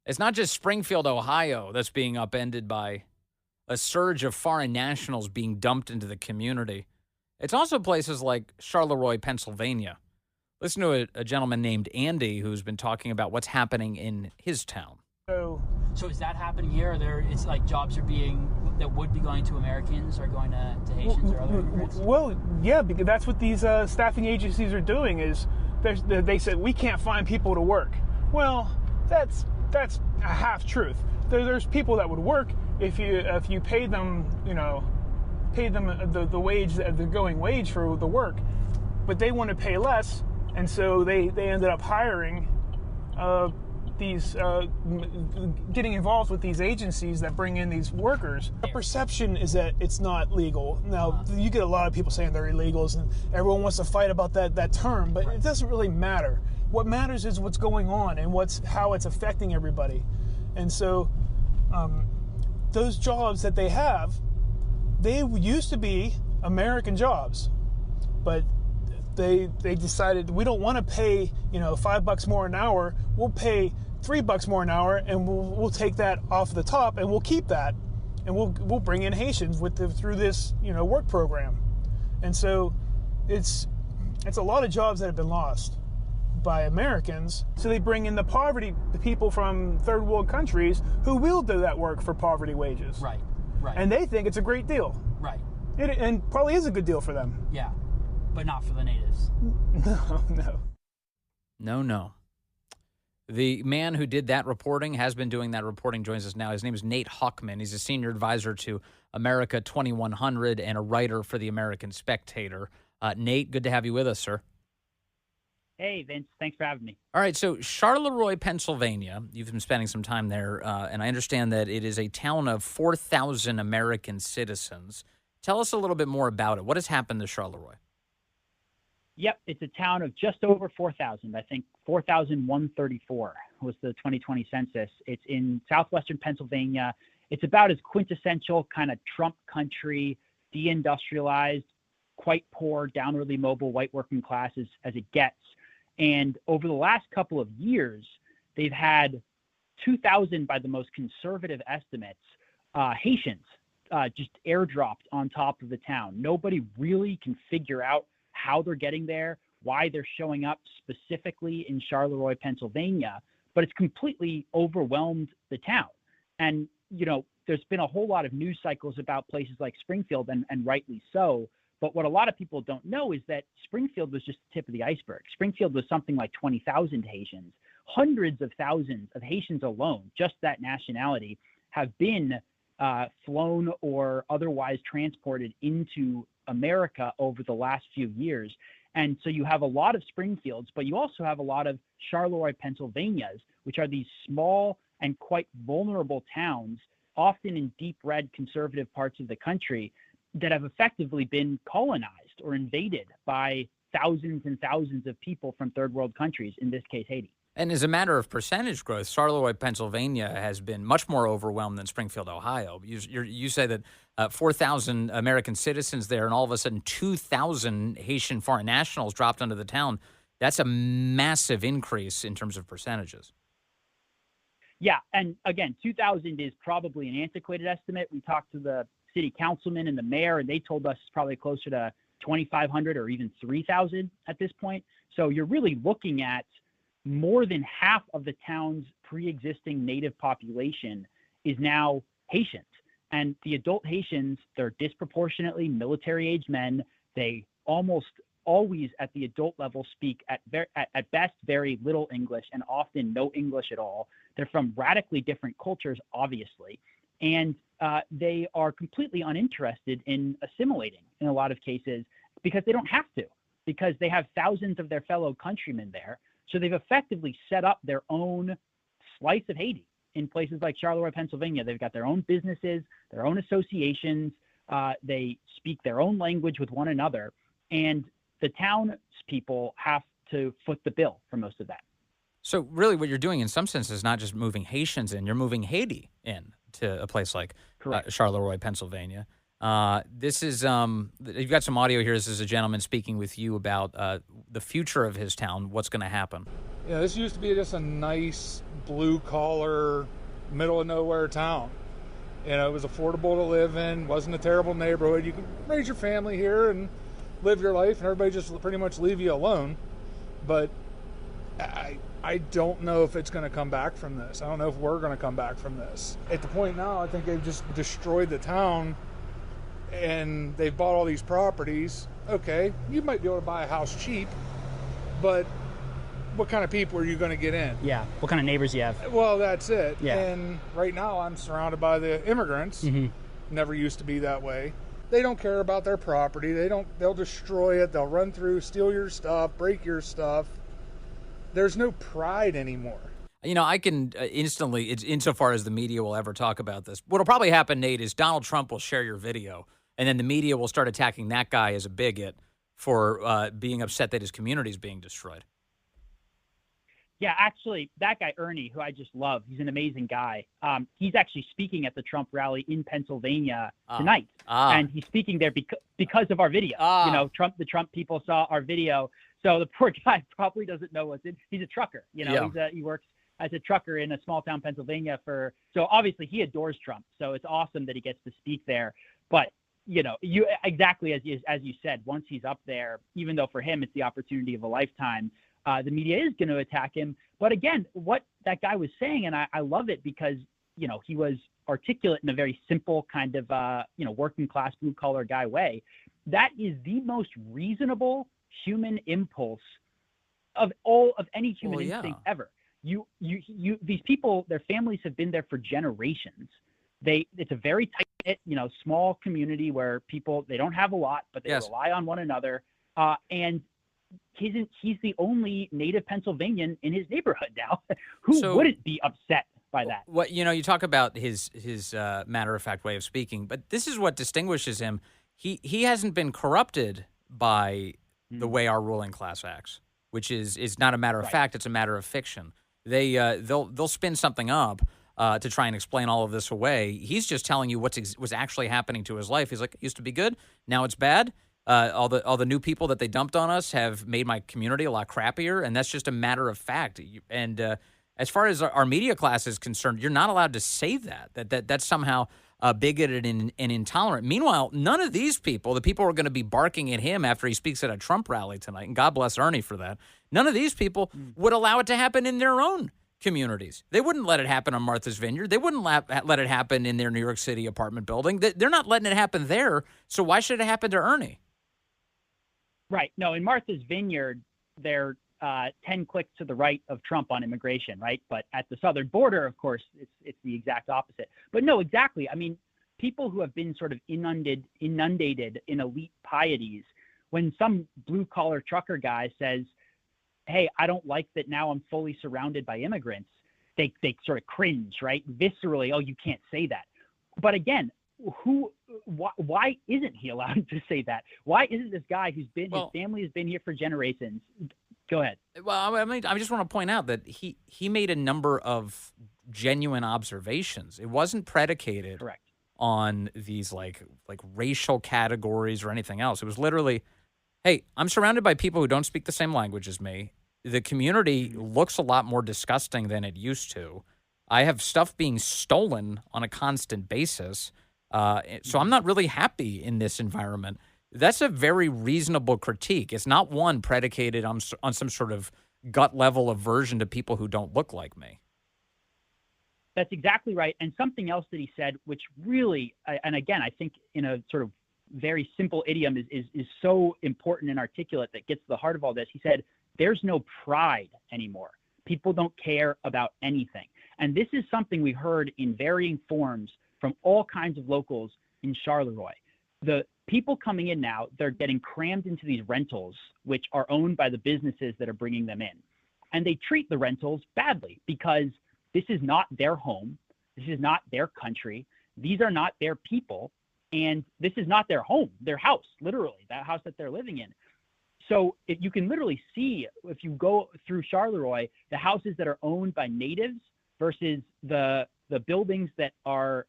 It's not just Springfield, Ohio that's being upended by a surge of foreign nationals being dumped into the community. It's also places like Charleroi, Pennsylvania. Listen to a gentleman named Andy who's been talking about what's happening in his town. So is that happening here? It's like jobs that would be going to Americans are going to Haitians or other immigrants? Well, yeah, because that's what these staffing agencies are doing. Is they said we can't find people to work. Well, that's a half truth. There's people that would work if you paid them, the wage, the going wage for the work, but they want to pay less, and so they ended up hiring getting involved with these agencies that bring in these workers. The perception is that it's not legal. Now, you get a lot of people saying they're illegals, and everyone wants to fight about that term, but it doesn't really matter. What matters is what's going on and how it's affecting everybody. And so those jobs that they have, they used to be American jobs, but they decided we don't want to pay $5 more an hour. We'll pay $3 more an hour, and we'll take that off the top, and we'll keep that, and we'll bring in Haitians through this work program. And so it's a lot of jobs that have been lost by Americans. So they bring in the people from third world countries who will do that work for poverty wages. Right. And they think it's a great deal. Right. And probably is a good deal for them. Yeah, but not for the natives. No. The man who did that reporting, has been doing that reporting, joins us now. His name is Nate Hochman. He's a senior advisor to America 2100 and a writer for the American Spectator. Nate, good to have you with us, sir. Hey, Vince. Thanks for having me. All right, so Charleroi, Pennsylvania, you've been spending some time there, and I understand that it is a town of 4,000 American citizens. Tell us a little bit more about it. What has happened to Charleroi? Yep, it's a town of just over 4,000. I think 4,134 was the 2020 census. It's in southwestern Pennsylvania. It's about as quintessential kind of Trump country, deindustrialized, quite poor, downwardly mobile white working class as it gets. And over the last couple of years, they've had 2,000, by the most conservative estimates, Haitians just airdropped on top of the town. Nobody really can figure out how they're getting there, why they're showing up specifically in Charleroi, Pennsylvania, but it's completely overwhelmed the town. And, there's been a whole lot of news cycles about places like Springfield, and rightly so. But what a lot of people don't know is that Springfield was just the tip of the iceberg. Springfield was something like 20,000 Haitians. Hundreds of thousands of Haitians alone, just that nationality, have been flown or otherwise transported into America over the last few years. And so you have a lot of Springfields, but you also have a lot of Charleroi, Pennsylvanias, which are these small and quite vulnerable towns, often in deep red conservative parts of the country, that have effectively been colonized or invaded by thousands and thousands of people from third world countries, in this case, Haiti. And as a matter of percentage growth, Charleroi, Pennsylvania has been much more overwhelmed than Springfield, Ohio. You say that 4,000 American citizens there, and all of a sudden 2,000 Haitian foreign nationals dropped onto the town. That's a massive increase in terms of percentages. Yeah, and again, 2,000 is probably an antiquated estimate. We talked to the city councilman and the mayor, and they told us it's probably closer to 2,500 or even 3,000 at this point. So you're really looking at more than half of the town's pre-existing native population is now Haitians. And the adult Haitians, they're disproportionately military-age men. They almost always at the adult level speak at best very little English and often no English at all. They're from radically different cultures, obviously. And they are completely uninterested in assimilating in a lot of cases because they don't have to, because they have thousands of their fellow countrymen there. So they've effectively set up their own slice of Haiti in places like Charleroi, Pennsylvania. They've got their own businesses, their own associations. They speak their own language with one another. And the townspeople have to foot the bill for most of that. So really what you're doing in some sense is not just moving Haitians in, you're moving Haiti in to a place like Charleroi, Pennsylvania. This is, you've got some audio here. This is a gentleman speaking with you about the future of his town, what's going to happen. Yeah, this used to be just a nice, blue collar, middle of nowhere town. It was affordable to live in, wasn't a terrible neighborhood. You could raise your family here and live your life, and everybody just pretty much leave you alone. But I don't know if it's going to come back from this. I don't know if we're going to come back from this. At the point now, I think they've just destroyed the town, and they've bought all these properties. Okay, you might be able to buy a house cheap, but what kind of people are you going to get in? Yeah. What kind of neighbors you have? Well, that's it. Yeah. And right now I'm surrounded by the immigrants. Mm-hmm. Never used to be that way. They don't care about their property. They'll destroy it. They'll run through, steal your stuff, break your stuff. There's no pride anymore. I can instantly, insofar as the media will ever talk about this, what'll probably happen, Nate, is Donald Trump will share your video, and then the media will start attacking that guy as a bigot for being upset that his community is being destroyed. Yeah, actually, that guy, Ernie, who I just love, he's an amazing guy. He's actually speaking at the Trump rally in Pennsylvania tonight. And he's speaking there because of our video. The Trump people saw our video. So the poor guy probably doesn't know what's in. He's a trucker. He works as a trucker in a small town, Pennsylvania so obviously he adores Trump. So it's awesome that he gets to speak there. But, you exactly as you said, once he's up there, even though for him it's the opportunity of a lifetime, the media is going to attack him. But again, what that guy was saying, and I love it because, he was articulate in a very simple kind of, working class blue collar guy way. That is the most reasonable human impulse of any human instinct ever. These people, their families have been there for generations. It's a very tight knit, small community where people, they don't have a lot, but they rely on one another. And he's the only native Pennsylvanian in his neighborhood now. Who wouldn't be upset by that? What you talk about his matter-of-fact way of speaking, but this is what distinguishes him. He hasn't been corrupted by the way our ruling class acts, which is not a matter of fact; it's a matter of fiction. They'll spin something up to try and explain all of this away. He's just telling you what's actually happening to his life. He's like, it used to be good, now it's bad. All the new people that they dumped on us have made my community a lot crappier, and that's just a matter of fact. And as far as our media class is concerned, you're not allowed to say that's somehow bigoted and intolerant. Meanwhile, none of these people, the people who are going to be barking at him after he speaks at a Trump rally tonight, and God bless Ernie for that, none of these people would allow it to happen in their own communities. They wouldn't let it happen on Martha's Vineyard. They wouldn't let it happen in their New York City apartment building. They're not letting it happen there, so why should it happen to Ernie? Right. No, in Martha's Vineyard, they're 10 clicks to the right of Trump on immigration, right? But at the southern border, of course, it's the exact opposite. But no, exactly. I mean, people who have been sort of inundated in elite pieties, when some blue-collar trucker guy says, hey, I don't like that now I'm fully surrounded by immigrants, they sort of cringe, right? Viscerally, oh, you can't say that. But again, why isn't he allowed to say that? Why isn't this guy his family has been here for generations? Go ahead. Well, I mean, I just want to point out that he made a number of genuine observations. It wasn't predicated on these like racial categories or anything else. It was literally, hey, I'm surrounded by people who don't speak the same language as me. The community looks a lot more disgusting than it used to. I have stuff being stolen on a constant basis. So I'm not really happy in this environment. That's a very reasonable critique. It's not one predicated on some sort of gut level aversion to people who don't look like me. That's exactly right. And something else that he said, which really, and again, I think in a sort of very simple idiom is so important and articulate that gets to the heart of all this. He said, there's no pride anymore. People don't care about anything. And this is something we heard in varying forms from all kinds of locals in Charleroi. The people coming in now, they're getting crammed into these rentals, which are owned by the businesses that are bringing them in. And they treat the rentals badly because this is not their home. This is not their country. These are not their people. And this is not their home, their house, literally, that house that they're living in. So if you can literally see, if you go through Charleroi, the houses that are owned by natives versus the buildings that are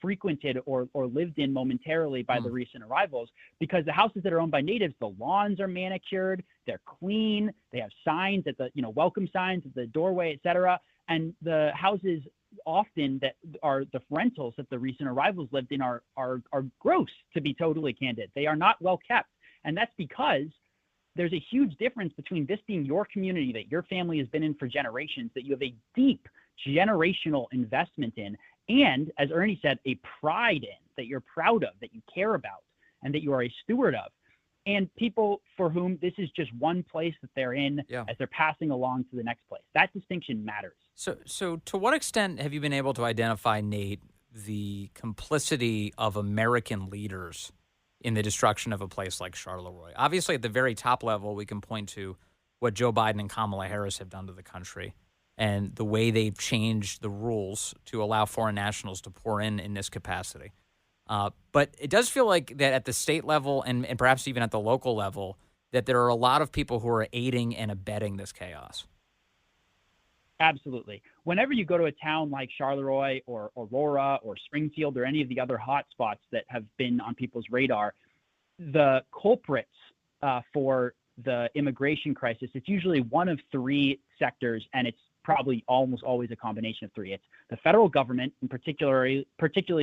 frequented or lived in momentarily by the recent arrivals, because the houses that are owned by natives, the lawns are manicured, they're clean, they have signs at the, welcome signs at the doorway, et cetera. And the houses often that are the rentals that the recent arrivals lived in are gross, to be totally candid. They are not well kept. And that's because there's a huge difference between this being your community that your family has been in for generations, that you have a deep generational investment in, and as Ernie said, a pride in, that you're proud of, that you care about, and that you are a steward of. And people for whom this is just one place that they're in as they're passing along to the next place. That distinction matters. So to what extent have you been able to identify, Nate, the complicity of American leaders in the destruction of a place like Charleroi? Obviously, at the very top level, we can point to what Joe Biden and Kamala Harris have done to the country and the way they've changed the rules to allow foreign nationals to pour in this capacity. But it does feel like that at the state level and perhaps even at the local level, that there are a lot of people who are aiding and abetting this chaos. Absolutely. Whenever you go to a town like Charleroi or Aurora or Springfield or any of the other hot spots that have been on people's radar, the culprits for the immigration crisis, it's usually one of three sectors, and it's probably almost always a combination of three. It's the federal government, and particularly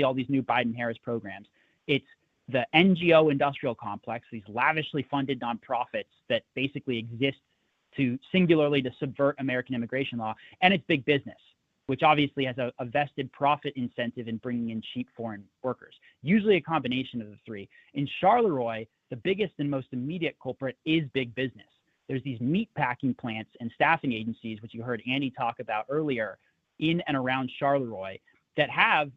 all these new Biden-Harris programs. It's the NGO industrial complex, these lavishly funded nonprofits that basically exist singularly to subvert American immigration law, and it's big business, which obviously has a vested profit incentive in bringing in cheap foreign workers. Usually a combination of the three. In Charleroi, the biggest and most immediate culprit is big business. There's these meat packing plants and staffing agencies, which you heard Andy talk about earlier, in and around Charleroi, that have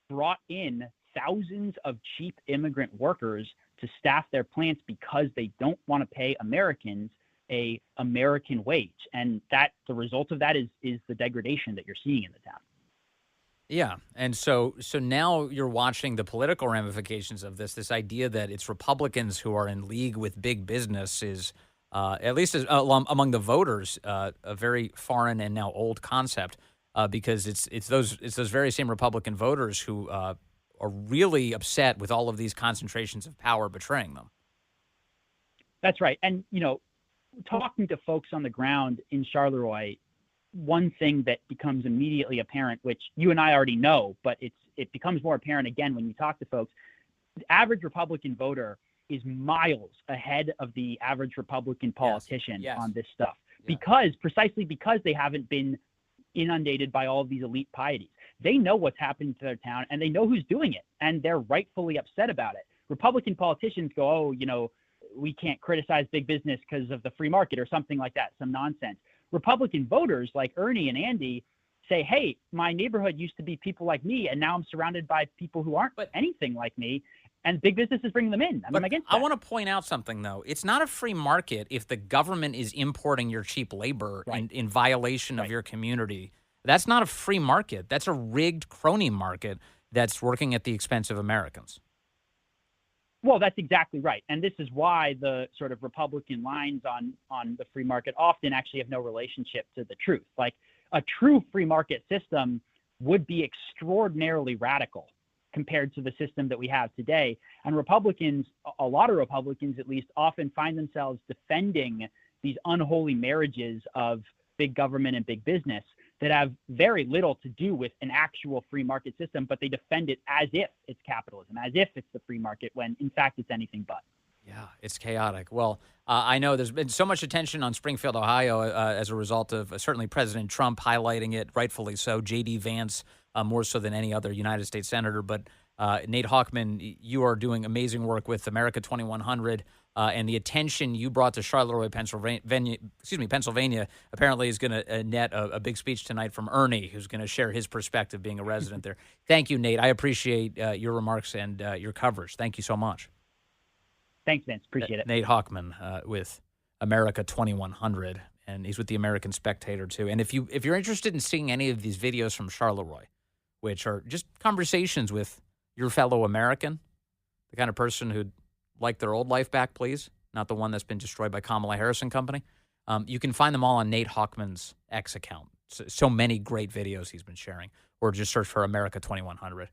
brought in thousands of cheap immigrant workers to staff their plants because they don't want to pay Americans a American wage. And that the result of that is the degradation that you're seeing in the town. Yeah. And so now you're watching the political ramifications of this idea that it's Republicans who are in league with big business is, at least among the voters, a very foreign and now old concept, because it's those very same Republican voters who are really upset with all of these concentrations of power betraying them. That's right. And, talking to folks on the ground in Charleroi, one thing that becomes immediately apparent, which you and I already know, but it becomes more apparent again when you talk to folks, the average Republican voter is miles ahead of the average Republican politician on this stuff, precisely because they haven't been inundated by all of these elite pieties. They know what's happening to their town, and they know who's doing it, and they're rightfully upset about it. Republican politicians go, we can't criticize big business because of the free market or something like that, some nonsense. Republican voters like Ernie and Andy say, hey, my neighborhood used to be people like me, and now I'm surrounded by people who aren't anything like me, and big business is bringing them in. I'm against that. I want to point out something, though. It's not a free market if the government is importing your cheap labor in violation of your community. That's not a free market. That's a rigged crony market that's working at the expense of Americans. Well, that's exactly right. And this is why the sort of Republican lines on the free market often actually have no relationship to the truth. Like a true free market system would be extraordinarily radical compared to the system that we have today. And Republicans, a lot of Republicans at least, often find themselves defending these unholy marriages of big government and big business that have very little to do with an actual free market system, but they defend it as if it's capitalism, as if it's the free market, when in fact it's anything but. Yeah, it's chaotic. Well, I know there's been so much attention on Springfield, Ohio, as a result of certainly President Trump highlighting it, rightfully so, J.D. Vance more so than any other United States senator. But Nate Hochman, you are doing amazing work with America 2100. And the attention you brought to Charleroi, Pennsylvania, apparently is going to net a big speech tonight from Ernie, who's going to share his perspective being a resident there. Thank you, Nate. I appreciate your remarks and your coverage. Thank you so much. Thanks, Vince. Appreciate it. Nate Hochman with America 2100, and he's with the American Spectator, too. And if you're interested in seeing any of these videos from Charleroi, which are just conversations with your fellow American, the kind of person who'd like their old life back, please, not the one that's been destroyed by Kamala Harris and company. You can find them all on Nate Hochman's X account. So many great videos he's been sharing, or just search for America 2100.